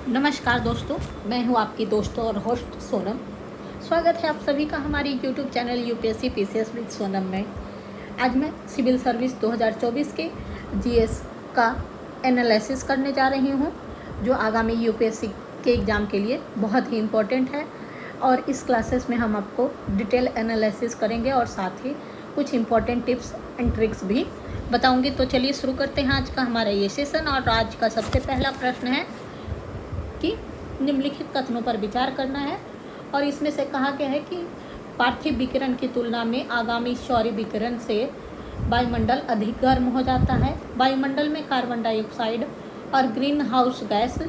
नमस्कार दोस्तों, मैं हूं आपकी दोस्त और होस्ट सोनम। स्वागत है आप सभी का हमारी YouTube channel UPSC PCS with Sonam में। आज मैं सिविल सर्विस 2024 के जीएस का एनालिसिस करने जा रही हूं, जो आगामी यूपीएससी के एग्ज़ाम के लिए बहुत ही इम्पोर्टेंट है। और इस क्लासेस में हम आपको डिटेल एनालिसिस करेंगे और साथ ही कुछ इम्पोर्टेंट टिप्स एंड ट्रिक्स भी बताऊंगी। तो चलिए शुरू करते हैं आज का हमारा ये सेशन। और आज का सबसे पहला प्रश्न है कि निम्नलिखित कथनों पर विचार करना है। और इसमें से कहा गया है कि पार्थिव विकिरण की तुलना में आगामी सौर विकिरण से वायुमंडल अधिक गर्म हो जाता है। वायुमंडल में कार्बन डाइऑक्साइड और ग्रीन हाउस गैस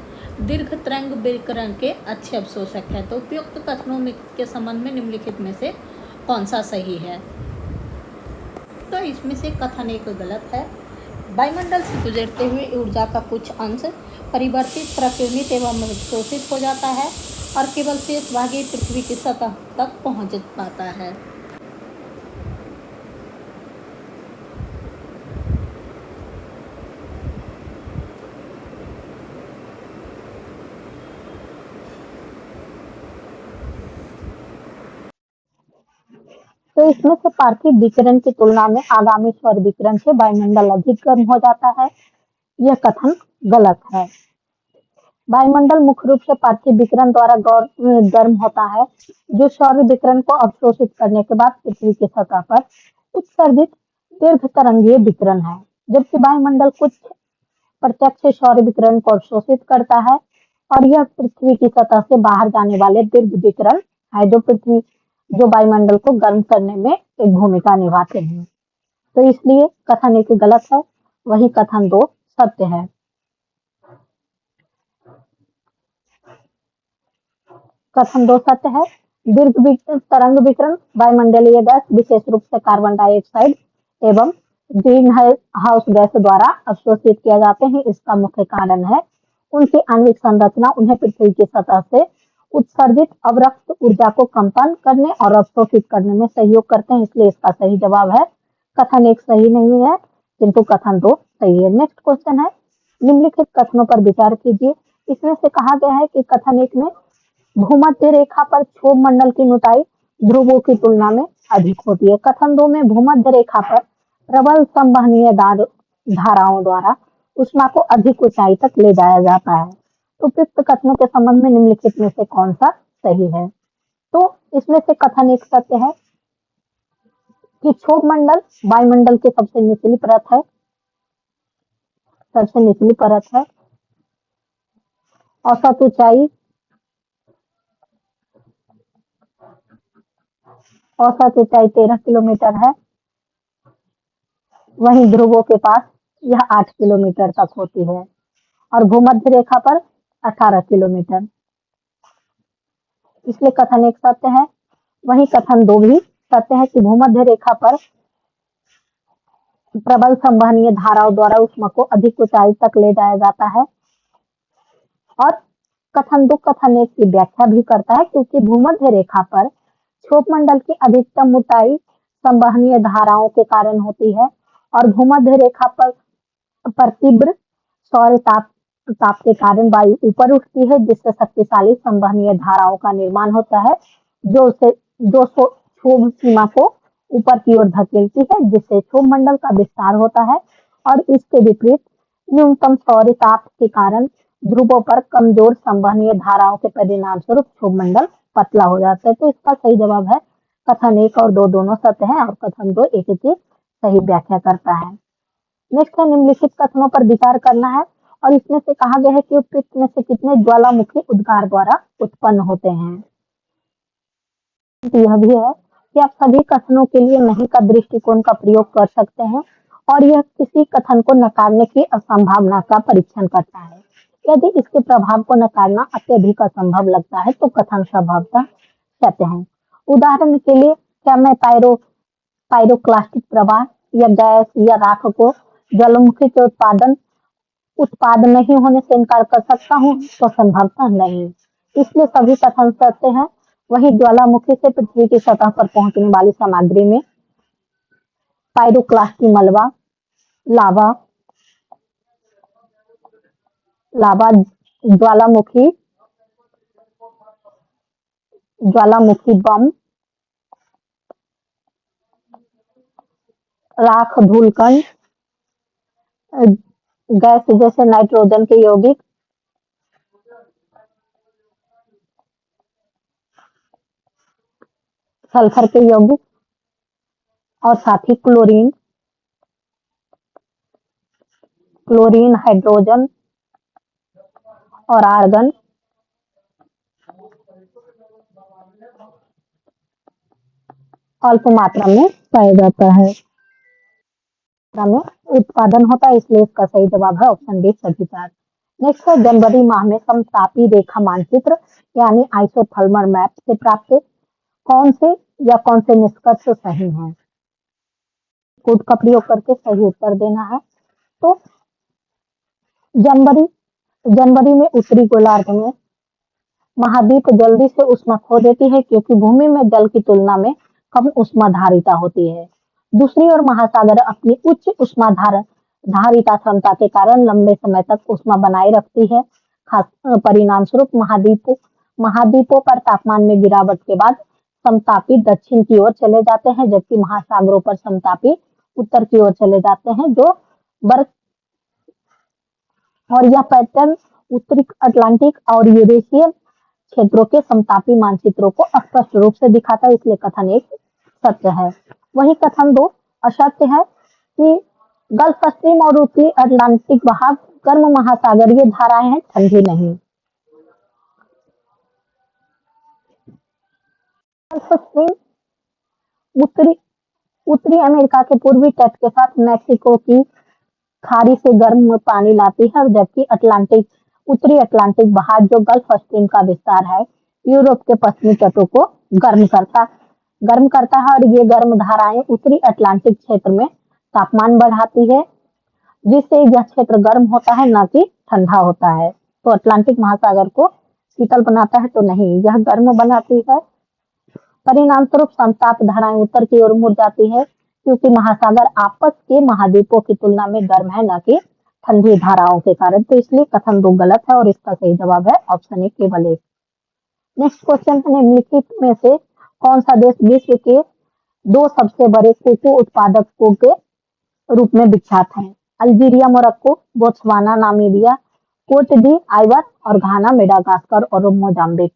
दीर्घ तरंग विकिरण के अच्छे अवशोषक है। तो उपयुक्त कथनों के संबंध में निम्नलिखित में से कौन सा सही है? तो इसमें से कथन एक गलत है। वायुमंडल से गुजरते हुए ऊर्जा का कुछ अंश परिवर्तित, प्रकीर्णित एवं अवशोषित हो जाता है और केवल शेष भाग ही पृथ्वी की सतह तक पहुंच पाता है। तो इसमें से पार्थिव विकिरण की तुलना में आगामी सौर विकिरण से वायुमंडल अधिक गर्म हो जाता है, यह कथन गलत है। वायुमंडल मुख्य रूप से पार्थिव विकिरण द्वारा गर्म होता है, जो सौर विकिरण को अवशोषित करने के बाद पृथ्वी की सतह पर उत्सर्जित दीर्घ तरंगीय विकिरण है। जबकि वायुमंडल कुछ प्रत्यक्ष सौर विकिरण को अवशोषित करता है और यह पृथ्वी की सतह से बाहर जाने वाले दीर्घ विकिरण है, जो वायुमंडल को गर्म करने में एक भूमिका निभाते हैं। तो इसलिए कथन एक गलत है, वही कथन 2 सत्य है। कथन 2 सत्य है। दीर्घ तरंग विकिरण वायुमंडलीय गैस, विशेष रूप से कार्बन डाइऑक्साइड एवं ग्रीन हाउस गैस द्वारा अवशोषित किए जाते हैं। इसका मुख्य कारण है उनकी आणविक संरचना उन्हें पृथ्वी की सतह से उत्सर्जित अवरक्त ऊर्जा को कंपन करने और अवशोषित करने में सहयोग करते हैं। इसलिए इसका सही जवाब है कथन 1 सही नहीं है, किंतु कथन 2 सही है। नेक्स्ट क्वेश्चन है, निम्नलिखित कथनों पर विचार कीजिए। इसमें से कहा गया है कि कथन 1 में भूमध्य रेखा पर क्षोभ मंडल की मोटाई ध्रुवों की तुलना में अधिक होती है। कथन 2 में भूमध्य रेखा पर प्रबल संवहनीय धाराओं द्वारा ऊष्मा को अधिक ऊंचाई तक ले जाया जाता है। तो उपयुक्त कथनों के संबंध में निम्नलिखित में से कौन सा सही है? तो इसमें से कथन 1 सत्य है कि क्षोभ मंडल वायुमंडल की सबसे निचली परत है। औसत ऊंचाई 13 किलोमीटर है। वहीं ध्रुवों के पास यह 8 किलोमीटर तक होती है और भूमध्य रेखा पर 18 किलोमीटर। इसलिए कथन 1 सत्य है। वहीं कथन 2 भी सत्य है कि भूमध्य रेखा पर प्रबल संवहनीय धाराओं द्वारा ऊष्मा को अधिक ऊंचाई तक ले जाया जाता है। और कथन 2 कथन 1 की व्याख्या भी करता है, क्योंकि भूमध्य रेखा पर क्षोभ मंडल की अधिकतम मोटाई संवहनीय धाराओं के कारण होती है और भूमध्य रेखा पर तीव्र सौर ताप के कारण वायु ऊपर उठती है, जिससे शक्तिशाली संवहनीय धाराओं का निर्माण होता है, जो क्षोभ सीमा को ऊपर की ओर धकेलती है, जिससे क्षोभ मंडल का विस्तार होता है। और इसके विपरीत न्यूनतम सौर ताप के कारण ध्रुवों पर कमजोर संवहनीय धाराओं के परिणाम स्वरूप क्षोभ मंडल पतला हो जाता है। तो इसका सही जवाब है कथन 1 और 2 दोनों सत्य है और कथन 2 एक की सही व्याख्या करता है। नेक्स्ट है, निम्नलिखित कथनों पर विचार करना है और इसमें से कहा गया है कि उपयुक्त में से कितने ज्वालामुखी उद्गार द्वारा उत्पन्न होते हैं। यह भी है कि आप सभी कथनों के लिए नहीं का दृष्टिकोण का प्रयोग कर सकते हैं और यह किसी कथन को नकारने की असंभावना का परीक्षण करता है। यदि इसके प्रभाव को नकारना अत्यधिक असंभव लगता है तो कथन संभवतः सत्य है। उदाहरण के लिए, क्या मैं पायरोक्लास्टिक प्रवाह या गैस या राख को ज्वालामुखी के उत्पाद नहीं होने से इनकार कर सकता हूँ? तो संभवतः नहीं। इसलिए सभी कथन सत्य हैं। वही ज्वालामुखी से पृथ्वी की सतह पर पहुंचने वाली सामग्री में पायरोक्लास्ट मलबा, लावा ज्वालामुखी ज्वालामुखी बम, राख धूलकण, गैस जैसे नाइट्रोजन के यौगिक, सल्फर के यौगिक और साथ ही क्लोरीन, हाइड्रोजन और आर्गन अल्प मात्रा में पाया जाता है। मात्रा में उत्पादन होता है, इसलिए इसका सही जवाब है ऑप्शन डी सभी चार। नेक्स्ट है, जनवरी माह में समतापी रेखा मानचित्र यानी आइसोथर्मल मैप से प्राप्त कौन से निष्कर्ष सही हैं? कोड का प्रयोग करके सही उत्तर देना है। तो जनवरी जनवरी में उत्तरी गोलार्ध में महाद्वीप जल्दी से ऊष्मा खो देती है क्योंकि भूमि में जल की तुलना में कम ऊष्माधारिता होती है। दूसरी ओर महासागर अपनी उच्च धारिता क्षमता के कारण लंबे समय तक ऊष्मा बनाए रखती है। खास परिणाम स्वरूप महाद्वीपों पर तापमान में गिरावट के बाद समतापी दक्षिण की ओर चले जाते हैं, जबकि महासागरों पर समतापी उत्तर की ओर चले जाते हैं। जो बर्फ और यह पैटर्न उत्तरी अटलांटिक और यूरेशियन क्षेत्रों के समतापी मानचित्रों को स्पष्ट रूप से दिखाता है, इसलिए कथन एक सत्य है। वही कथन दो असत्य है कि गल्फ स्ट्रीम और उत्तरी अटलांटिक बहाव गर्म महासागरीय धाराएं हैं, ठंडी नहीं। गल्फ स्ट्रीम उत्तरी अमेरिका के पूर्वी तट के साथ मैक्सिको की खाड़ी से गर्म पानी लाती है, और जबकि उत्तरी अटलांटिक बहाव जो गल्फ स्ट्रीम का विस्तार है, यूरोप के पश्चिमी तटों को गर्म करता है, और ये गर्म धाराएं उत्तरी अटलांटिक क्षेत्र में तापमान बढ़ाती है, जिससे यह क्षेत्र गर्म होता है, न कि ठंडा होता है। तो अटलांटिक महासागर को शीतल बनाता है तो नहीं, यह गर्म बनाती है। परिणाम स्वरूप समताप धाराएं उत्तर की ओर मुड़ जाती है, क्योंकि महासागर आपस के महाद्वीपों की तुलना में गर्म है, न कि ठंडी धाराओं के कारण। तो इसलिए कथन दो गलत है और इसका सही जवाब है ऑप्शन ए केवल एक। नेक्स्ट क्वेश्चन है, निम्नलिखित में से कौन सा देश विश्व के दो सबसे बड़े कोको उत्पादकों के रूप में विख्यात है? Algeria Morocco, Botswana Namibia, Cote d'Ivoire और घाना मेडागास्कर और मोजाम्बिक।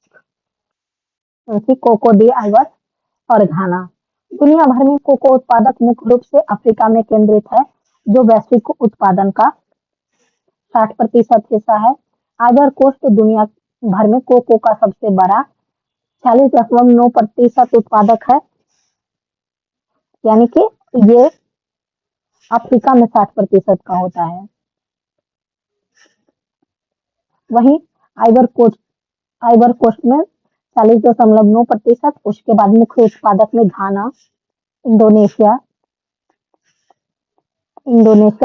कोको डी आइवर और घाना। दुनिया भर में कोको उत्पादक मुख्य रूप से अफ्रीका में केंद्रित है, जो वैश्विक उत्पादन का 60% हिस्सा है। आइवर कोस्ट दुनिया भर में कोको का सबसे बड़ा 40.9% उत्पादक है, यानी कि ये अफ्रीका में 60% का होता है। वहीं आइवर कोस्ट में 40.9%, उसके बाद मुख्य उत्पादक में घाना, इंडोनेशिया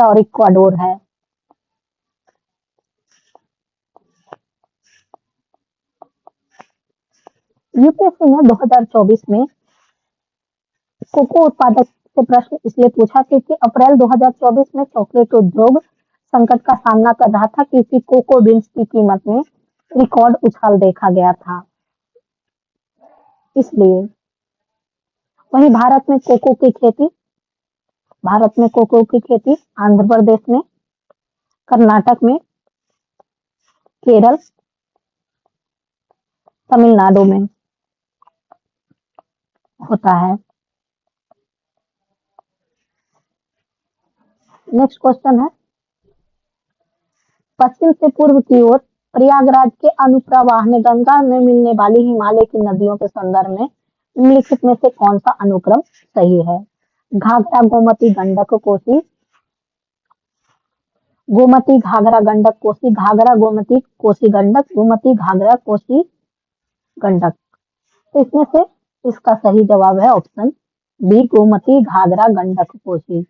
और इक्वाडोर है। यूपीएससी ने 2024 में कोको उत्पादक से प्रश्न इसलिए पूछा क्योंकि अप्रैल 2024 में चॉकलेट उद्योग संकट का सामना कर रहा था, क्योंकि कोको बीन्स की कीमत में रिकॉर्ड उछाल देखा गया था, इसलिए। वहीं भारत में कोको की खेती आंध्र प्रदेश में, कर्नाटक में, केरल, तमिलनाडु में होता है। नेक्स्ट क्वेश्चन है, पश्चिम से पूर्व की ओर प्रयागराज के अनुप्रवाह में गंगा में मिलने वाली हिमालय की नदियों के संदर्भ में निम्नलिखित में से कौन सा अनुक्रम सही है? घाघरा गोमती गंडक कोसी, गोमती घाघरा गंडक कोसी, घाघरा गोमती कोसी गंडक, गोमती घाघरा कोसी गंडक। तो इसमें से इसका सही जवाब है ऑप्शन बी, गोमती घाघरा गंडक कोसी।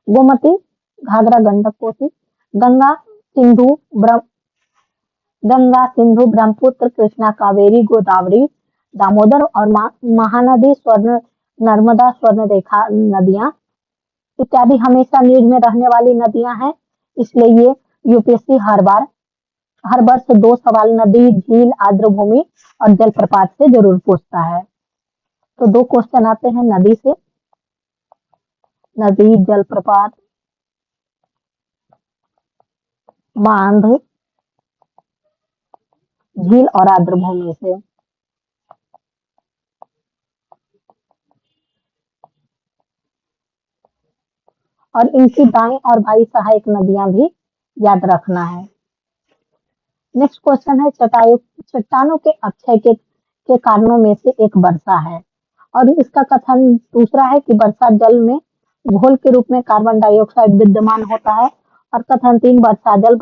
गोमती घाघरा गंडक कोसी गंगा सिंधु ब्रह्मपुत्र कृष्णा कावेरी गोदावरी दामोदर और महानदी नर्मदा स्वर्ण रेखा नदियां इत्यादि हमेशा न्यूज में रहने वाली नदियां हैं, इसलिए ये यूपीएससी हर बार हर वर्ष 2 सवाल नदी, झील, आर्द्रभूमि और जलप्रपात से जरूर पूछता है। तो 2 क्वेश्चन आते हैं नदी से। नदी, जलप्रपात, बांध, झील और आर्द्रभूमि से। और इनकी दाएं और बाईं सहायक नदियां भी याद रखना है। नेक्स्ट क्वेश्चन है चट्टानों के अपक्षय के कारणों में से एक वर्षा है। और इसका कथन दूसरा है कि वर्षा जल में घोल के रूप में कार्बन डाइऑक्साइड विद्यमान होता है। और कथन 3, वर्षा जल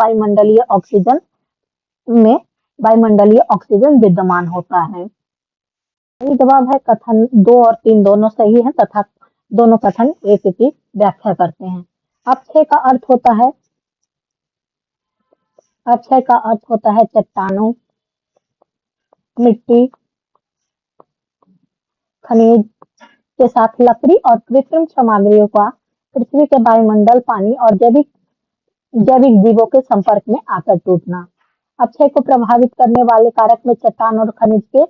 में वायुमंडलीय ऑक्सीजन विद्यमान होता है। सही जवाब है कथन 2 और 3 दोनों सही है तथा दोनों कथन एक की व्याख्या करते हैं। अपक्षय का अर्थ होता है चट्टानों, मिट्टी, खनिज के साथ लकड़ी और कृत्रिम सामग्रियों का पृथ्वी के वायुमंडल, पानी और जैविक जीवों के संपर्क में आकर टूटना। अपक्षय को प्रभावित करने वाले कारक में चट्टान और खनिज के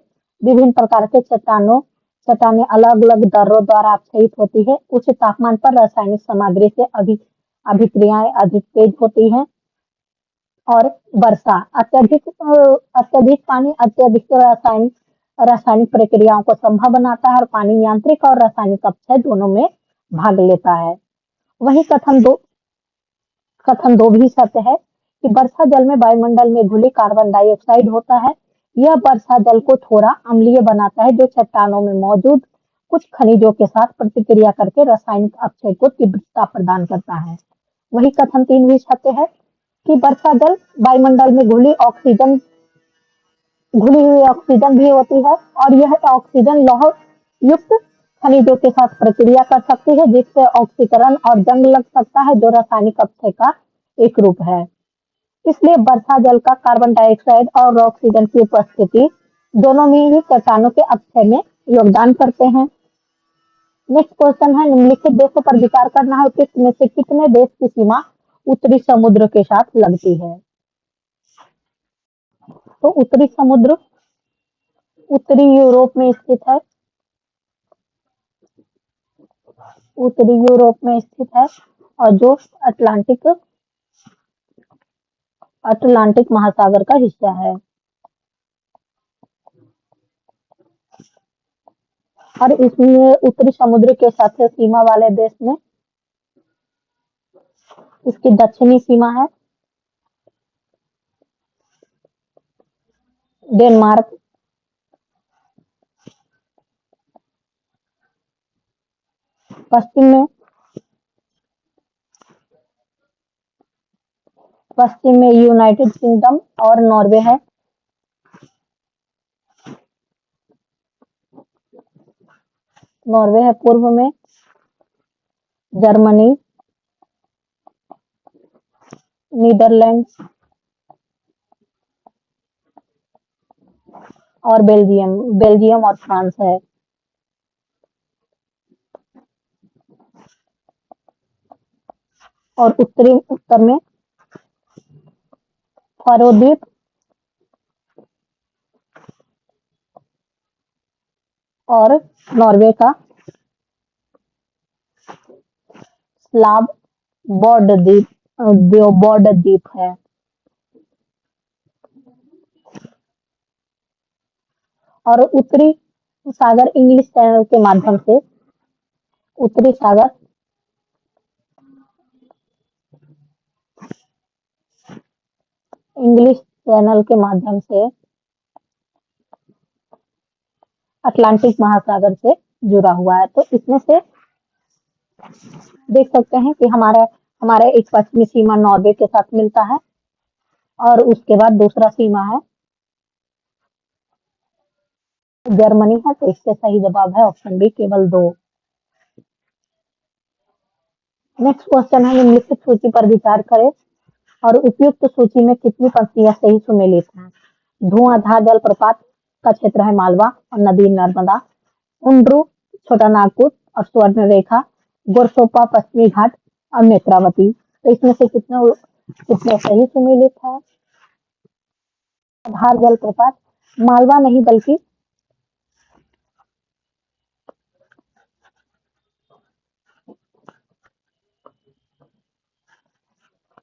विभिन्न प्रकार के चट्टानें अलग अलग दरों द्वारा अपक्षयित होती है। उच्च तापमान पर रासायनिक सामग्री से अभिक्रियाएं अधिक तेज होती हैं। और वर्षा अत्यधिक पानी अत्यधिक रासायनिक प्रक्रियाओं को संभव बनाता है और पानी यांत्रिक और रासायनिक अपक्षय दोनों में भाग लेता है। वही कथन 2 भी सत्य है कि वर्षा जल में वायुमंडल में घुली कार्बन डाइऑक्साइड होता है। यह वर्षा जल को थोड़ा अम्लीय बनाता है, जो चट्टानों में मौजूद कुछ खनिजों के साथ प्रतिक्रिया करके रासायनिक अपक्षय को तीव्रता प्रदान करता है। वही कथन 3 भी सत्य है कि वर्षा जल वायुमंडल में घुली हुई ऑक्सीजन भी होती है और यह ऑक्सीजन लौह युक्त खनिजों के साथ प्रक्रिया कर सकती है, जिससे ऑक्सीकरण और जंग लग सकता है, जो रासायनिक अपक्षय का एक रूप है। इसलिए वर्षा जल का कार्बन डाइऑक्साइड और ऑक्सीजन की उपस्थिति दोनों में ही चट्टानों के अपक्षय में योगदान करते हैं। नेक्स्ट क्वेश्चन है निम्नलिखित देशों पर विचार करना है, उपयुक्त में से कितने देश की सीमा उत्तरी समुद्र के साथ लगती है। तो उत्तरी समुद्र उत्तरी यूरोप में स्थित है। उत्तरी यूरोप में स्थित है और जो अटलांटिक महासागर का हिस्सा है। और इसमें उत्तरी समुद्र के साथ सीमा वाले देश में इसकी दक्षिणी सीमा है डेनमार्क, पश्चिम में यूनाइटेड किंगडम और नॉर्वे है। पूर्व में जर्मनी, नीदरलैंड्स और बेल्जियम और फ्रांस है। और उत्तर में फैरो द्वीप और नॉर्वे का स्वालबार्ड द्वीप है। और उत्तरी सागर इंग्लिश चैनल के माध्यम से अटलांटिक महासागर से जुड़ा हुआ है। तो इसमें से देख सकते हैं कि हमारा एक पश्चिमी सीमा नॉर्वे के साथ मिलता है और उसके बाद दूसरा सीमा है जर्मनी है। तो इससे सही जवाब है ऑप्शन बी, केवल 2। नेक्स्ट क्वेश्चन है निम्नलिखित सूची पर विचार करें और उपयुक्त सूची में कितनी पंक्तियां सही सुमेलित हैं। धुआंधार जलप्रपात का क्षेत्र है मालवा और नदी नर्मदा, उंड्रू, छोटा नागपुर और स्वर्ण रेखा, गोरसोपा, पश्चिमी घाट और नेत्रावती। तो इसमें से कितने सही सुमेलित है। धार जलप्रपात मालवा नहीं बल्कि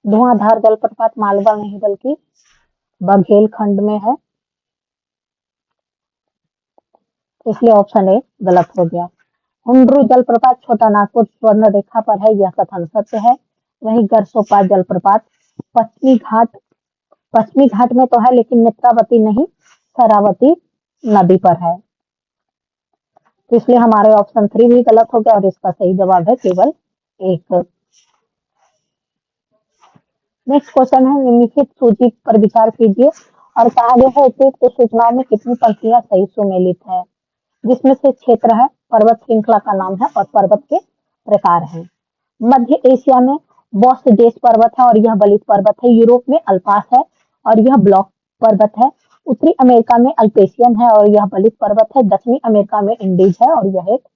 धुआंधार जलप्रपात मालवा नहीं बल्कि बघेलखंड में है, इसलिए ऑप्शन ए गलत हो गया। हुंड्रू जलप्रपात छोटा नागपुर स्वर्ण रेखा पर है, यह कथन सत्य है। वहीं गरसोपा जलप्रपात पश्चिमी घाट में तो है लेकिन नेत्रावती नहीं, शरावती नदी पर है, तो इसलिए हमारे ऑप्शन 3 भी गलत हो गया और इसका सही जवाब है केवल एक। नेक्स्ट क्वेश्चन है, निम्नलिखित सूची पर विचार कीजिए और कहा गया है उपयुक्त सूचनाओं में कितनी पंक्तियां सही सुमेलित है, जिसमें से क्षेत्र है, पर्वत श्रृंखला का नाम है और पर्वत के प्रकार हैं। मध्य एशिया में बॉसडेस पर्वत है और यह बलित पर्वत है। यूरोप में अल्पास है और यह ब्लॉक पर्वत है। उत्तरी अमेरिका में अल्पेशियन है और यह बलित पर्वत है। दक्षिणी अमेरिका में इंडीज है और यह एक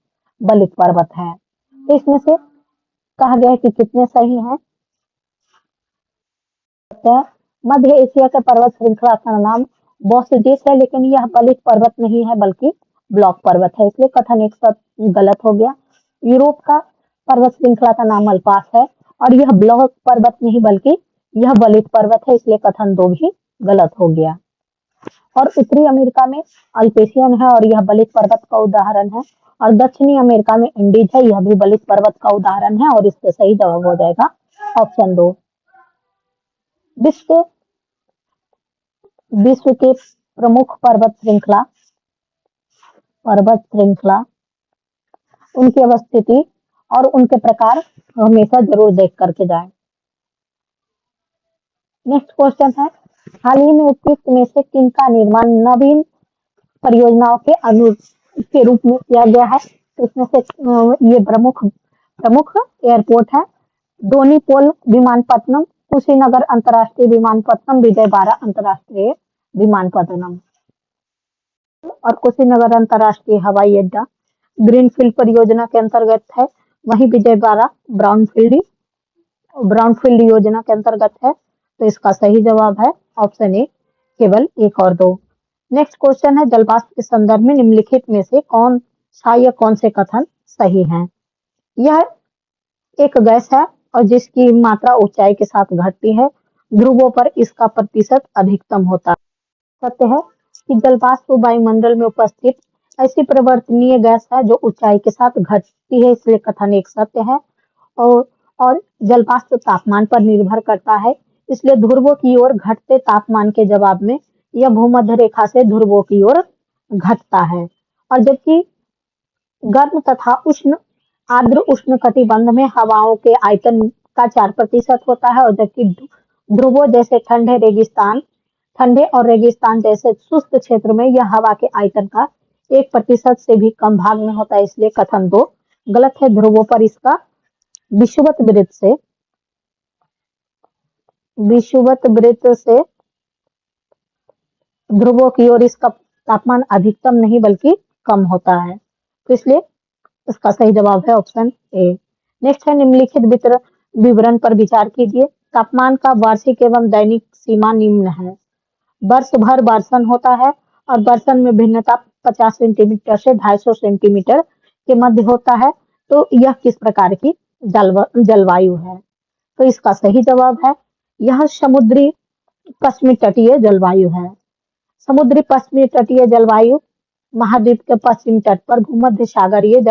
बलित पर्वत है। तो इसमें से कहा गया है कि कितने सही हैं। मध्य एशिया के पर्वत श्रृंखला का नाम बॉसडेस है लेकिन यह बलित पर्वत नहीं है बल्कि ब्लॉक पर्वत है, इसलिए कथन एक गलत हो गया। यूरोप का पर्वत श्रृंखला का नाम अल्पास है और यह ब्लॉक पर्वत नहीं बल्कि यह बलित पर्वत है, इसलिए कथन 2 भी गलत हो गया। और उत्तरी अमेरिका में अल्पेशियन है और यह बलित पर्वत का उदाहरण है और दक्षिणी अमेरिका में इंडीज है, यह भी बलित पर्वत का उदाहरण है और इससे सही जवाब हो जाएगा ऑप्शन 2। विश्व के प्रमुख पर्वत श्रृंखला उनकी अवस्थिति और उनके प्रकार हमेशा जरूर देख करके जाएं। नेक्स्ट क्वेश्चन है, हाल ही में उपयुक्त में से किनका निर्माण नवीन परियोजनाओं के रूप में किया गया है, तो इसमें से ये प्रमुख एयरपोर्ट है, डोनीपोल विमानपत्तनम, कुशीनगर अंतर्राष्ट्रीय विमानपत्तनम, विजयवाड़ा अंतर्राष्ट्रीय विमानपत्तनम। और कुशीनगर अंतर्राष्ट्रीय हवाई अड्डा ग्रीनफील्ड परियोजना के अंतर्गत है, वहीं विजयवाड़ा ब्राउनफील्ड योजना के अंतर्गत है, तो इसका सही जवाब है ऑप्शन ए केवल 1 और 2। नेक्स्ट क्वेश्चन है, जलवाष्प के संदर्भ में निम्नलिखित में से कौन से कथन सही हैं। यह एक गैस है और जिसकी मात्रा ऊंचाई के साथ घटती है, ध्रुवों पर इसका प्रतिशत अधिकतम होता है। सत्य है कि जलवाष्प वायुमंडल में उपस्थित ऐसी परिवर्तनीय गैस है जो ऊंचाई के साथ घटती है, इसलिए कथन 1 सत्य है। और जलवाष्प तापमान पर निर्भर करता है, इसलिए ध्रुवों की ओर घटते तापमान के जवाब में यह भूमध्य रेखा से ध्रुवों की ओर घटता है। और जबकि गर्म तथा आर्द्र उष्णकटिबंध में हवाओं के आयतन का 4% होता है और जबकि ध्रुवों जैसे ठंडे और रेगिस्तान जैसे शुष्क क्षेत्र में यह हवा के आयतन का 1% से भी कम भाग में होता है, इसलिए कथन 2 गलत है। ध्रुवों पर इसका विषुवत वृत्त से ध्रुवों की ओर इसका तापमान अधिकतम नहीं बल्कि कम होता है, तो इसलिए इसका सही जवाब है ऑप्शन ए। नेक्स्ट है, निम्नलिखित विवरण पर विचार कीजिए। तापमान का वार्षिक एवं दैनिक सीमा निम्न है। वर्ष भर बर्सन होता है और बर्सन में भिन्नता 50 सेंटीमीटर से 250 सेंटीमीटर के मध्य होता है, तो यह किस प्रकार की जलवायु है, तो इसका सही जवाब है यह समुद्री पश्चिमी तटीय जलवायु है। समुद्री पश्चिमी तटीय जलवायु महाद्वीप के पश्चिम तट पर भूमध्य सागरीय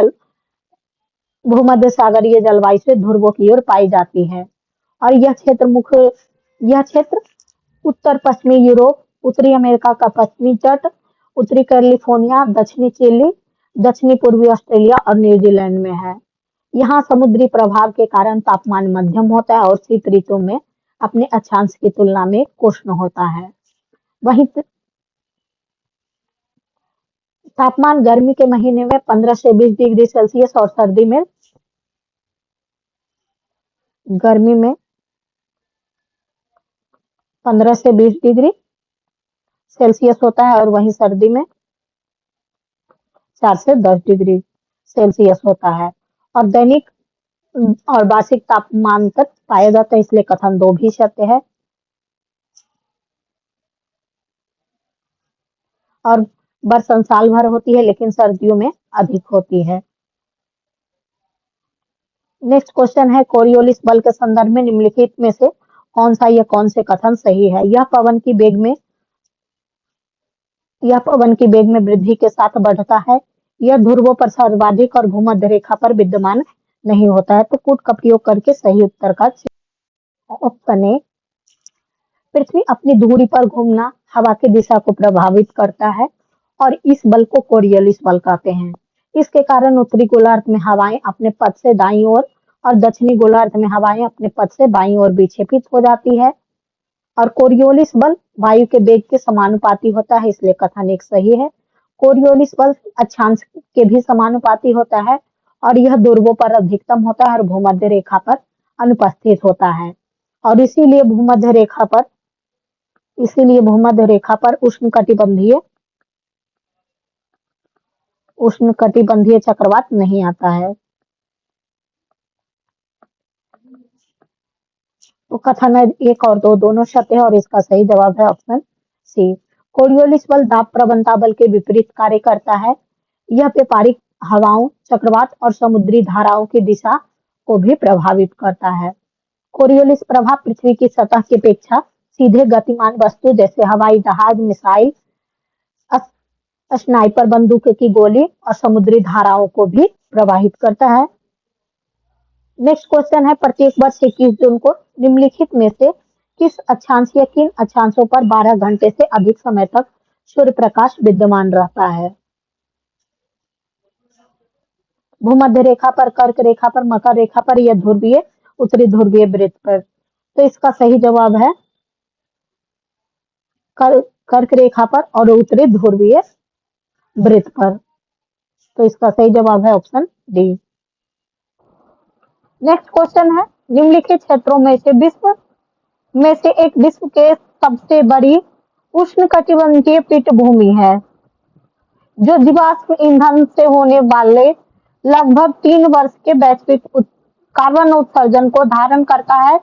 जलवायु से ध्रुवों की ओर पाई जाती है और यह क्षेत्र उत्तर पश्चिमी यूरोप, उत्तरी अमेरिका का पश्चिमी तट, उत्तरी कैलिफोर्निया, दक्षिणी चिली, दक्षिणी पूर्वी ऑस्ट्रेलिया और न्यूजीलैंड में है। यहाँ समुद्री प्रभाव के कारण तापमान मध्यम होता है और शीत ऋतु में अपने अक्षांश की तुलना में उष्ण होता है। वहीं तापमान गर्मी के महीने में 15 से 20 डिग्री सेल्सियस और सर्दी में गर्मी में 15 से 20 डिग्री सेल्सियस होता है और वहीं सर्दी में 4 से 10 डिग्री सेल्सियस होता है और दैनिक और वार्षिक तापमान तक पाया जाता है, इसलिए कथन 2 भी सत्य है। और बरसात साल भर होती है, लेकिन सर्दियों में अधिक होती है। नेक्स्ट क्वेश्चन है, कोरियोलिस बल के संदर्भ में निम्नलिखित में से कौन सा या कौन से कथन सही है? यह पवन की वेग में वृद्धि के साथ बढ़ता है। यह ध्रुवों पर सर्वाधिक और भूमध्य रेखा पर विद्यमान नहीं होता है। तो कूट का प्रयोग करके सही उत्तर का ऑप्शन ए, पृथ्वी अपनी धुरी पर घूमना हवा की दिशा को प्रभावित करता है और इस बल को कोरियोलिस बल कहते हैं। इसके कारण उत्तरी गोलार्ध में हवाएं अपने पथ से दाईं ओर और दक्षिणी गोलार्ध में हवाएं अपने पथ से बाईं ओर विक्षेपित हो जाती है। और कोरियोलिस बल वायु के वेग के समानुपाती होता है, इसलिए कथन एक सही है। कोरियोलिस बल अक्षांश के भी समानुपाती होता है और यह ध्रुवों पर अधिकतम होता है और भूमध्य रेखा पर अनुपस्थित होता है। और इसीलिए भूमध्य रेखा पर उष्णकटिबंधीय चक्रवात नहीं आता है। तो कथन है 1 और 2 दोनों सत्य है और इसका सही जवाब है ऑप्शन सी। कोरियोलिस बल दाब प्रवणता बल के विपरीत कार्य करता है। यह व्यापारिक हवाओं, चक्रवात और समुद्री धाराओं की दिशा को भी प्रभावित करता है। कोरियोलिस प्रभाव पृथ्वी की सतह की अपेक्षा सीधे गतिमान वस्तु जैसे हवाई जहाज, मिसाइल, स्नाइपर बंदूक की गोली और समुद्री धाराओं को भी प्रभावित करता है। नेक्स्ट क्वेश्चन है, प्रत्येक वर्ष 21 जून को निम्नलिखित में से किस अक्षांश या किन अक्षांशों पर 12 घंटे से अधिक समय तक सूर्य प्रकाश विद्यमान रहता है? भूमध्य रेखा पर, कर्क रेखा पर, मकर रेखा पर या उत्तरी ध्रुवीय वृत्त पर? तो इसका सही जवाब है कर्क रेखा पर और उत्तरी ध्रुवीय वृत्त पर। तो इसका सही जवाब है ऑप्शन डी। नेक्स्ट क्वेश्चन है, निम्नलिखित क्षेत्रों में से एक विश्व के सबसे बड़ी उष्णकटिबंधीय पीठभूमि है जो जीवाश्म ईंधन से होने वाले लगभग 3 वर्ष के वैश्विक कार्बन उत्सर्जन को धारण करता है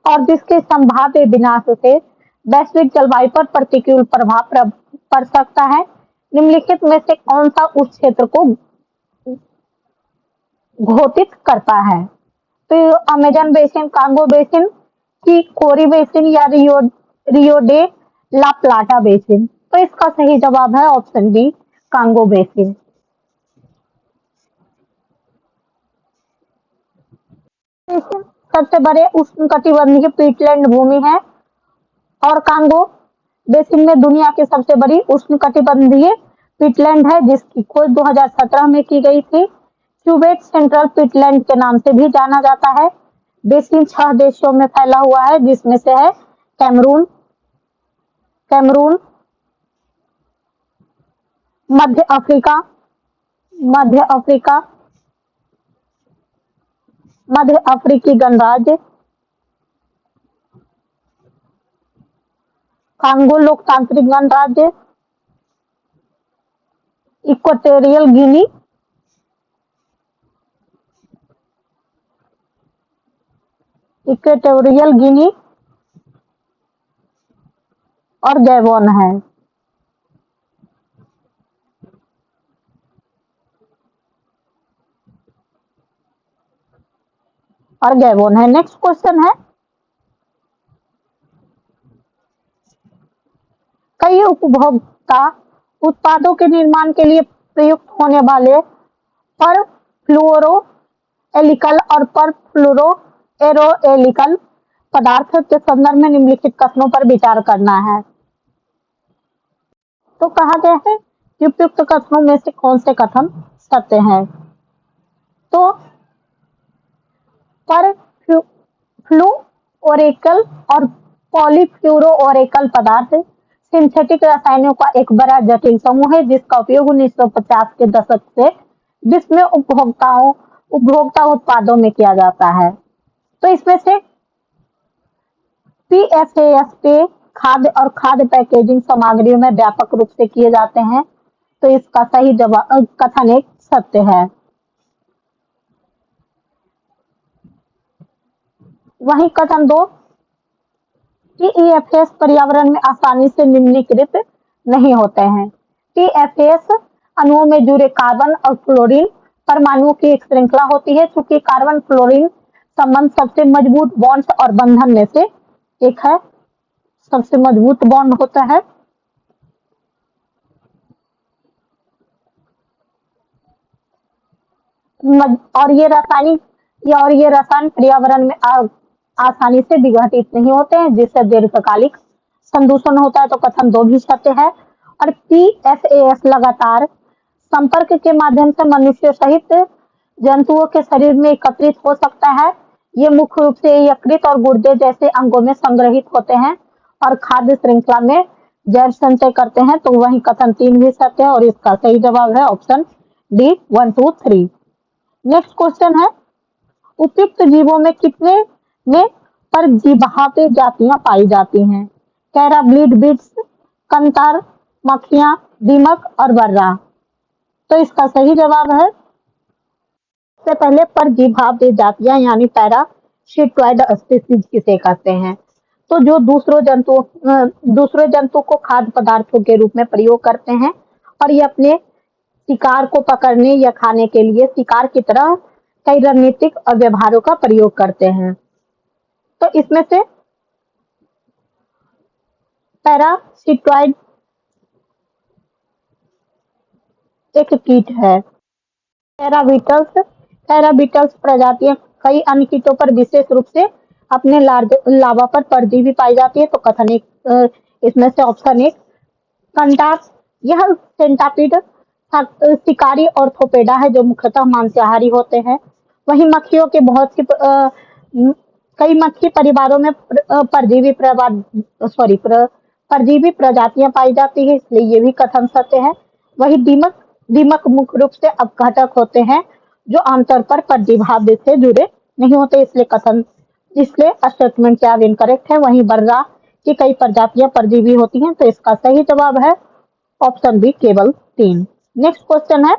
और जिसके संभाव्य विनाश से वैश्विक जलवायु पर प्रतिकूल प्रभाव पड़ सकता है। निम्नलिखित में से कौन सा उस क्षेत्र को घोषित करता है? तो अमेजन बेसिन, कांगो बेसिन, की कोरी बेसिन या रियो डे ला प्लाटा बेसिन? तो इसका सही जवाब है ऑप्शन बी, कांगो बेसिन। सबसे बड़े उष्णकटिबंधीय पीटलैंड भूमि है और कांगो बेसिन में दुनिया की सबसे बड़ी उष्णकटिबंधीय पीटलैंड है जिसकी खोज 2017 में की गई थी। क्यूबेक सेंट्रल पीटलैंड के नाम से भी जाना जाता है। बेसिन 6 देशों में फैला हुआ है जिसमें से है कैमरून, मध्य अफ्रीकी गणराज्य, कांगो लोकतांत्रिक गणराज्य, इक्वेटोरियल गिनी और गैबोन है। नेक्स्ट क्वेश्चन है, कई उपभोक्ता उत्पादों के निर्माण के लिए प्रयुक्त होने वाले परफ्लोरोएलिकल और परफ्लोरोएरोएलिकल पदार्थ के संदर्भ में निम्नलिखित कथनों पर विचार करना है। तो कहा गया है कि उपयुक्त कथनों में से कौन से कथन सत्य हैं? तो परफ्लोरोएरिकल और पॉलीफ्लोरोएरिकल पदार्थ सिंथेटिक रसायनों का एक बड़ा जटिल समूह है जिसका उपयोग 1950 के दशक से विश्व में उपभोक्ता उत्पादों में किया जाता है। तो इसमें से PFAS खाद्य और खाद्य पैकेजिंग सामग्रियों में व्यापक रूप से किए जाते हैं। तो इसका सही जवाब कथन एक सत्य है। वहीं कथन 2 PFAS पर्यावरण में आसानी से निम्नीकृत नहीं होते हैं। TFAS अणुओं में जुड़े कार्बन और फ्लोरीन परमाणुओं की एक श्रृंखला होती है। चूंकि कार्बन फ्लोरीन संबंध सबसे मजबूत बॉन्ड्स और बंधन में से एक है, सबसे मजबूत बॉन्ड होता है। और ये रसायन पर्यावरण में आसानी से विघटित नहीं होते हैं, जिससे दीर्घकालिक संदूषण होता है। तो कथन 2 भी सत्य है। और PFAS लगातार संपर्क के माध्यम से मनुष्य सहित जंतुओं के शरीर में एकत्रित हो सकता है। ये मुख्य रूप से यकृत और गुर्दे जैसे अंगों में संग्रहित होते हैं और खाद्य श्रृंखला में जैव संचय करते हैं। तो वही कथन 3 भी सत्य है और इसका सही जवाब है ऑप्शन डी 1, 2, 3। नेक्स्ट क्वेश्चन है, उपयुक्त जीवों में कितने में परजीवी जातियां पाई जाती हैं? कैराब्लीड बिट्स, कंतार, मक्खियां, दीमक और बर्रा। तो इसका सही जवाब है, सबसे पहले परजीवी जातियां यानी पैरासिटोइड स्पीसीज किसे कहते हैं? तो जो दूसरे जंतु को खाद्य पदार्थों के रूप में प्रयोग करते हैं और ये अपने शिकार को पकड़ने या खाने के लिए शिकार की तरह कई रणनीतिक और व्यवहारों का प्रयोग करते हैं। तो इसमें से पैरासिटोइड एक कीट है। पैराबीटल्स प्रजातियां कई अन्य कीटों पर विशेष रूप से अपने लार्वा पर परजीवी पाई जाती है। तो कथन एक इसमें से ऑप्शन एक कंटार, यह सेंटापीड शिकारी ऑर्थोपेडा है जो मुख्यतः मांसाहारी होते हैं। वहीं मक्खियों के कई मक्खी परिवारों में परजीवी प्रजातियां पाई जाती है, इसलिए ये भी कथन सत्य है। वही दीमक मुख्य रूप से अपघटक होते हैं जो आमतौर पर परजीवी से जुड़े नहीं होते, इसलिए स्टेटमेंट क्या इनकरेक्ट है। वहीं बर्रा की कई प्रजातियां परजीवी होती हैं। तो इसका सही जवाब है ऑप्शन बी केवल 3। नेक्स्ट क्वेश्चन है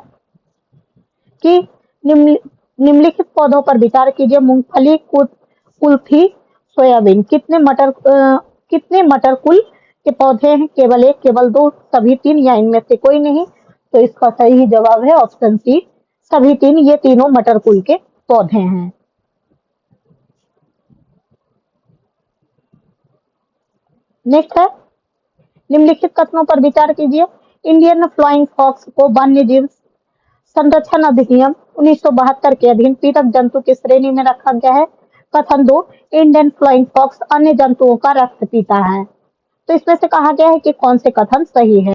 कि निम्नलिखित पौधों पर विचार कीजिए। मूंगफली, कुल्थी, सोयाबीन। कितने मटर कुल के पौधे हैं? केवल 1, केवल 2, सभी 3 या इनमें से कोई नहीं? तो इसका सही जवाब है ऑप्शन सी सभी 3। ये तीनों मटर कुल के पौधे हैं। नेक्स्ट है, निम्नलिखित कथनों पर विचार कीजिए। इंडियन फ्लाइंग फॉक्स को वन्यजीव संरक्षण अधिनियम 1972 के अधीन पीड़क जंतु की श्रेणी में रखा गया है। कथन 2, इंडियन फ्लाइंग फॉक्स अन्य जंतुओं का रक्त पीता है। तो इसमें से कहा गया है कि कौन से कथन सही है?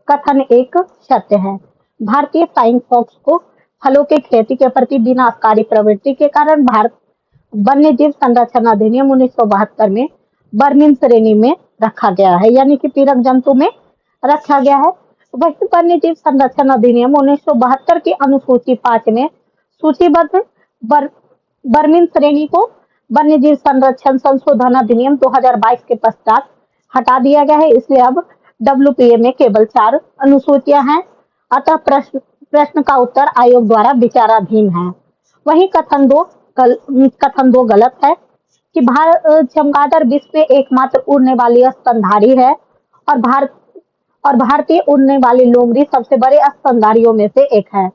कथन 1 सत्य है। भारतीय फ्लाइंग फॉक्स को फलों की खेती के प्रति विनाशकारी प्रवृत्ति के कारण भारत वन्यजीव संरक्षण अधिनियम 1972 में वर्णित श्रेणी में रखा गया है, यानी कि पीड़क जंतु में रखा गया है। वही वन्यजीव संरक्षण अधिनियम 1972 की अनुसूची 5 में सूचीबद्ध वर्णित श्रेणी को वन्यजीव संरक्षण संशोधन अधिनियम 2022 के पश्चात हटा दिया गया है। इसलिए अब WPA में केवल 4 अनुसूचियां हैं। अतः प्रश्न का उत्तर आयोग द्वारा विचाराधीन है। वही कथन 2 गलत है कि चमगादड़ विश्व में एकमात्र उड़ने वाली स्तनधारी है और भारतीय उड़ने वाली लोमड़ी सबसे बड़े स्तनधारियों में से एक है।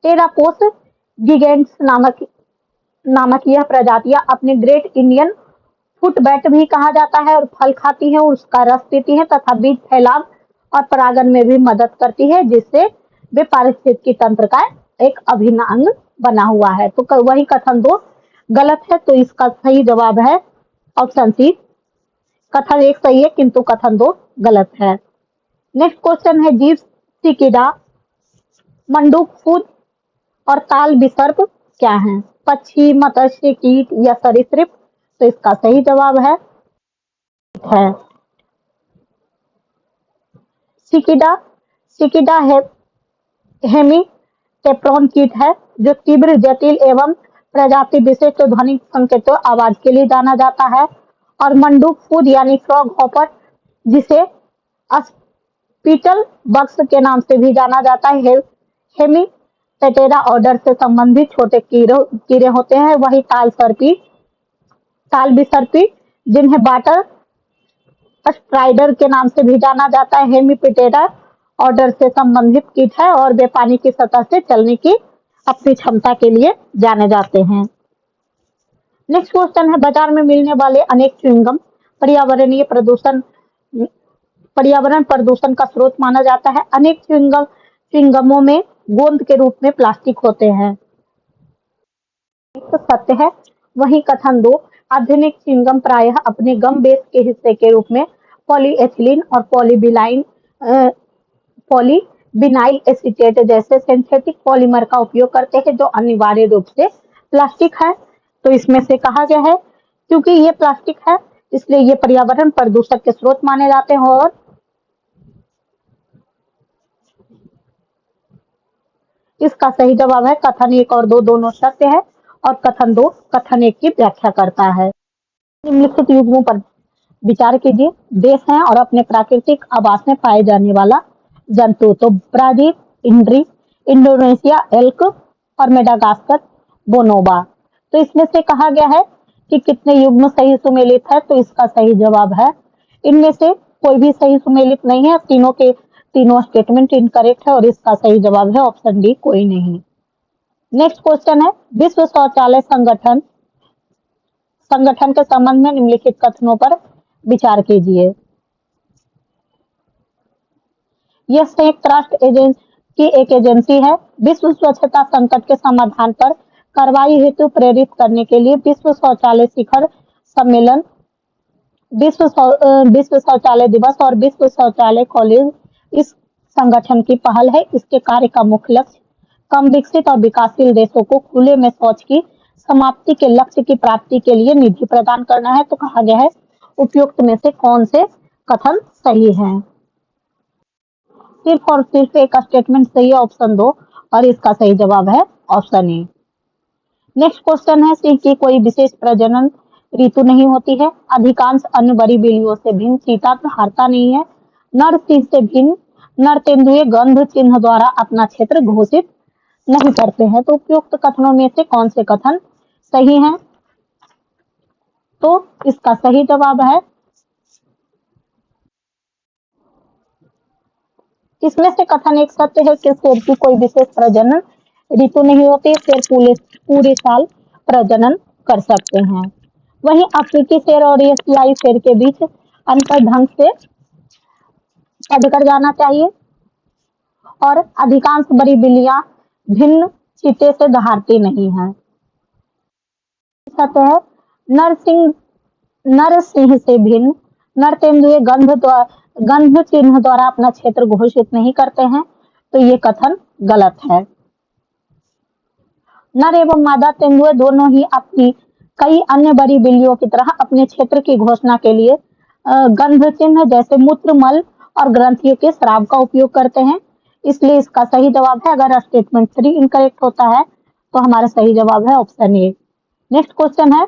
टेरापोस गिगेंट्स नामक यह प्रजातियां अपने ग्रेट इंडियन फुटबैट भी कहा जाता है और फल खाती है, उसका रस पीती है तथा बीज फैलाव और परागण में भी मदद करती है, जिससे वे पारिस्थितिकी तंत्र का एक अभिन्न अंग बना हुआ है। तो वही कथन 2 गलत है। तो इसका सही जवाब है ऑप्शन सी। कथन 1 सही है किंतु कथन 2 गलत है। नेक्स्ट क्वेश्चन है, जीव सिकिडा, मंडूक फूद और ताल विसर्प क्या है? पक्षी, मत्स्य, कीट या सरीसृप? तो इसका सही जवाब है सिकिडा हेमीटेप्रोन कीट है जो तीव्र, जटिल एवं प्रजाति विशिष्ट ध्वनिक संकेतों आवाज के लिए जाना जाता है। और मंडूक फूद यानी फ्रॉग हॉपर, जिसे स्पीटल बग्स के नाम से भी जाना जाता है, हेमीटेटेरा ऑर्डर से संबंधित छोटे कीड़े होते हैं। वही ताल विसर्पी, जिन्हें वाटर स्ट्राइडर के नाम से भी जाना जाता है, हेमीपेटेरा ऑर्डर से संबंधित कीट है और वे पानी की सतह से चलने की अपनी क्षमता के लिए जाने जाते हैं। नेक्स्ट क्वेश्चन है, बाजार में मिलने वाले अनेक च्युइंगम पर्यावरण प्रदूषण का स्रोत माना जाता है। अनेक च्युइंगमों में गोंद के रूप में प्लास्टिक होते हैं। तो सत्य है। वही कथन 2, आधुनिक च्युइंगम प्रायः अपने गम बेस के हिस्से के रूप में पॉलीएथिलीन और पॉलीविनाइल एसीटेट जैसे सिंथेटिक पॉलीमर का उपयोग करते हैं, जो अनिवार्य रूप से प्लास्टिक है। तो इसमें से कहा गया है क्योंकि ये प्लास्टिक है इसलिए ये पर्यावरण प्रदूषण के स्रोत माने जाते हैं और इसका सही जवाब है कथन 1 और 2 दोनों सत्य है और कथन 2 कथन 1 की व्याख्या करता है। निम्नलिखित युग्मों पर विचार कीजिए। देश हैं और अपने प्राकृतिक आवास में पाए जाने वाला जंतु, तो ब्राजील, इंडोनेशिया एल्क और मेडागास्कर बोनोबा। तो इसमें से कहा गया है कि कितने युग्म सही सुमेलित है, तो इसका सही जवाब है इनमें से कोई भी सही सुमेलित नहीं है। तीनों स्टेटमेंट इनकरेक्ट है और इसका सही जवाब है ऑप्शन डी, कोई नहीं। नेक्स्ट क्वेश्चन है, विश्व शौचालय संगठन के संबंध में निम्नलिखित कथनों पर विचार कीजिए। यह संयुक्त राष्ट्र की एक एजेंसी है। विश्व स्वच्छता संकट के समाधान पर कार्रवाई हेतु प्रेरित करने के लिए विश्व शौचालय शिखर सम्मेलन, विश्व शौचालय दिवस और विश्व शौचालय कॉलेज इस संगठन की पहल है। इसके कार्य का मुख्य लक्ष्य कम विकसित और विकासशील देशों को खुले में शौच की समाप्ति के लक्ष्य की प्राप्ति के लिए निधि प्रदान करना है। तो कहा गया है उपयुक्त में से कौन से कथन सही हैं? सिर्फ और सिर्फ एक स्टेटमेंट सही है, ऑप्शन 2, और इसका सही जवाब है ऑप्शन ए। नेक्स्ट क्वेश्चन है, सिंह की कोई विशेष प्रजनन ऋतु नहीं होती है। अधिकांश अन्य बड़ी बिल्लियों से भिन्न चीता हारता नहीं है। नर सिंह से भिन्न नर तेंदुए गंध चिन्ह द्वारा अपना क्षेत्र घोषित नहीं करते हैं। तो उपयुक्त कथनों में से कौन से कथन सही हैं? तो इसका सही जवाब है, इसमें से कथन एक सत्य है कि शेर की कोई विशेष प्रजनन ऋतु नहीं होती। शेर पूरे साल प्रजनन कर सकते हैं। वहीं अफ्रीकी शेर और एशियाई शेर के बीच अंतर ढंग से पढ़कर जाना चाहिए और अधिकांश बड़ी बिल्लियां भिन्न चीते से दहाड़ती नहीं है। सत्य है, नर सिंह से भिन्न नर तेंदुए गंध चिन्ह द्वारा अपना क्षेत्र घोषित नहीं करते हैं। तो ये कथन गलत है। नर एवं मादा तेंदुए दोनों ही अपनी कई अन्य बड़ी बिल्लियों की तरह अपने क्षेत्र की घोषणा के लिए गंध चिन्ह जैसे मूत्र, मल और ग्रंथियों के स्राव का उपयोग करते हैं। इसलिए इसका सही जवाब है, अगर स्टेटमेंट 3 इनकरेक्ट होता है तो हमारा सही जवाब है ऑप्शन ए। नेक्स्ट क्वेश्चन है,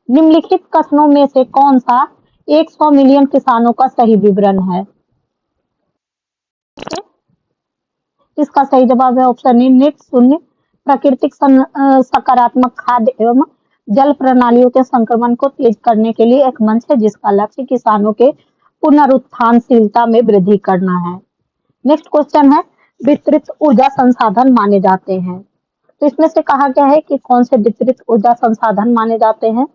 निम्नलिखित कथनों में से कौन सा 100 मिलियन किसानों का सही विवरण है? इसका सही जवाब है ऑप्शन ए, नेट शून्य प्राकृतिक सकारात्मक खाद्य एवं जल प्रणालियों के संक्रमण को तेज करने के लिए एक मंच है जिसका लक्ष्य किसानों के पुनरुत्थानशीलता में वृद्धि करना है। नेक्स्ट क्वेश्चन है, विस्तृत ऊर्जा संसाधन माने जाते हैं। तो इसमें से कहा गया है कि कौन से विस्तृत ऊर्जा संसाधन माने जाते हैं?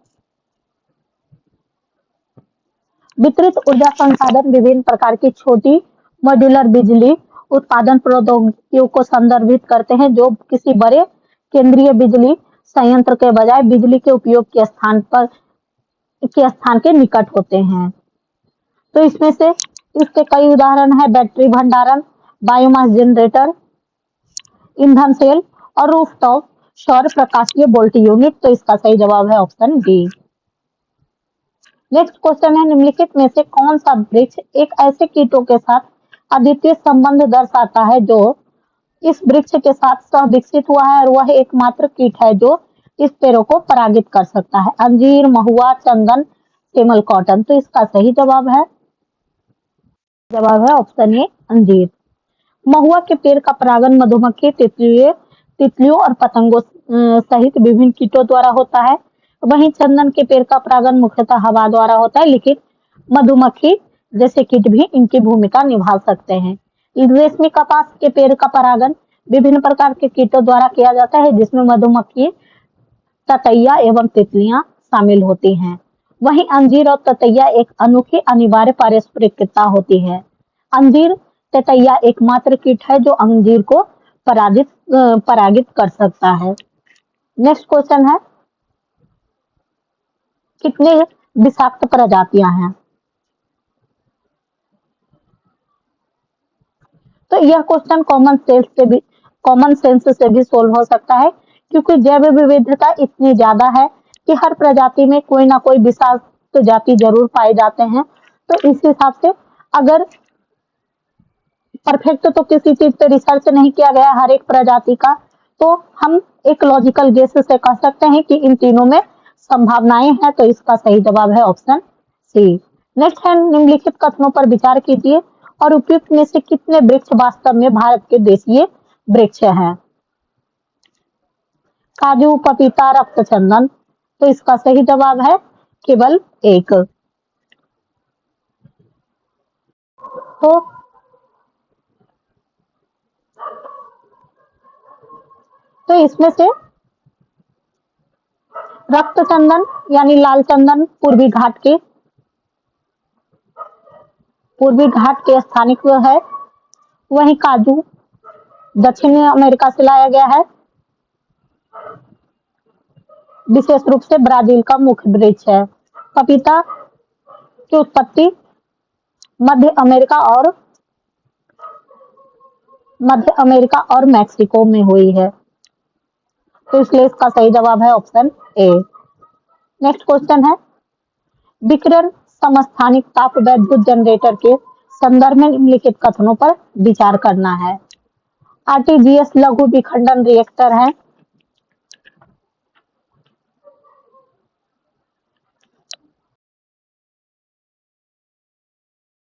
वितरित ऊर्जा संसाधन विभिन्न प्रकार की छोटी मॉड्यूलर बिजली उत्पादन प्रौद्योगिकियों को संदर्भित करते हैं जो किसी बड़े केंद्रीय बिजली संयंत्र के बजाय बिजली के उपयोग के स्थान के निकट होते हैं। तो इसमें से इसके कई उदाहरण है, बैटरी भंडारण, बायोमास जनरेटर, ईंधन सेल और रूफटॉप सौर प्रकाशीय वोल्ट यूनिट। तो इसका सही जवाब है ऑप्शन डी। नेक्स्ट क्वेश्चन है, निम्नलिखित में से कौन सा वृक्ष एक ऐसे कीटों के साथ अद्वितीय संबंध दर्शाता है जो इस वृक्ष के साथ सह विकसित हुआ है और वह एकमात्र कीट है जो इस पेड़ों को परागित कर सकता है? अंजीर, महुआ, चंदन, टेमल कॉटन। तो इसका सही जवाब है ऑप्शन ए, अंजीर। महुआ के पेड़ का परागन मधुमक्खी, तितलियों और पतंगों सहित विभिन्न कीटों द्वारा होता है। वहीं चंदन के पेड़ का परागन मुख्यतः हवा द्वारा होता है, लेकिन मधुमक्खी जैसे कीट भी इनकी भूमिका निभा सकते हैं। रेशमी कपास के पेड़ का परागण विभिन्न प्रकार के कीटों द्वारा किया जाता है, जिसमें मधुमक्खी, ततैया एवं तितलियां शामिल होती हैं। वहीं अंजीर और ततैया एक अनोखी अनिवार्य पारस्परिकता होती है। अंजीर ततैया एकमात्र कीट है जो अंजीर को परागित कर सकता है। नेक्स्ट क्वेश्चन है, कितने विषाक्त प्रजातियां हैं? तो यह क्वेश्चन कॉमन सेंस से भी सोल्व हो सकता है, क्योंकि जैव विविधता इतनी ज्यादा है कि हर प्रजाति में कोई ना कोई विषाक्त जाति जरूर पाए जाते हैं। तो इस हिसाब से अगर परफेक्ट तो किसी चीज पे रिसर्च नहीं किया गया हर एक प्रजाति का, तो हम एक लॉजिकल गेस से कह सकते हैं कि इन तीनों में संभावनाएं हैं। तो इसका सही जवाब है ऑप्शन सी। नेक्स्ट है, निम्नलिखित कथनों पर विचार कीजिए और उपयुक्त में से कितने वृक्ष वास्तव में भारत के देशीय वृक्ष हैं? काजू, पपीता, रक्तचंदन। तो इसका सही जवाब है केवल एक। तो इसमें से रक्तचंदन यानी लाल चंदन पूर्वी घाट के स्थानिक है। वहीं काजू दक्षिणी अमेरिका से लाया गया है, विशेष रूप से ब्राजील का मुख्य वृक्ष है। पपीता की उत्पत्ति मध्य अमेरिका और मैक्सिको में हुई है। तो इसलिए इसका सही जवाब है ऑप्शन ए। नेक्स्ट क्वेश्चन है, विकिरण समस्थानिक ताप वैद्युत जनरेटर के संदर्भ में निम्नलिखित कथनों पर विचार करना है। आरटीजीएस लघु विखंडन रिएक्टर है,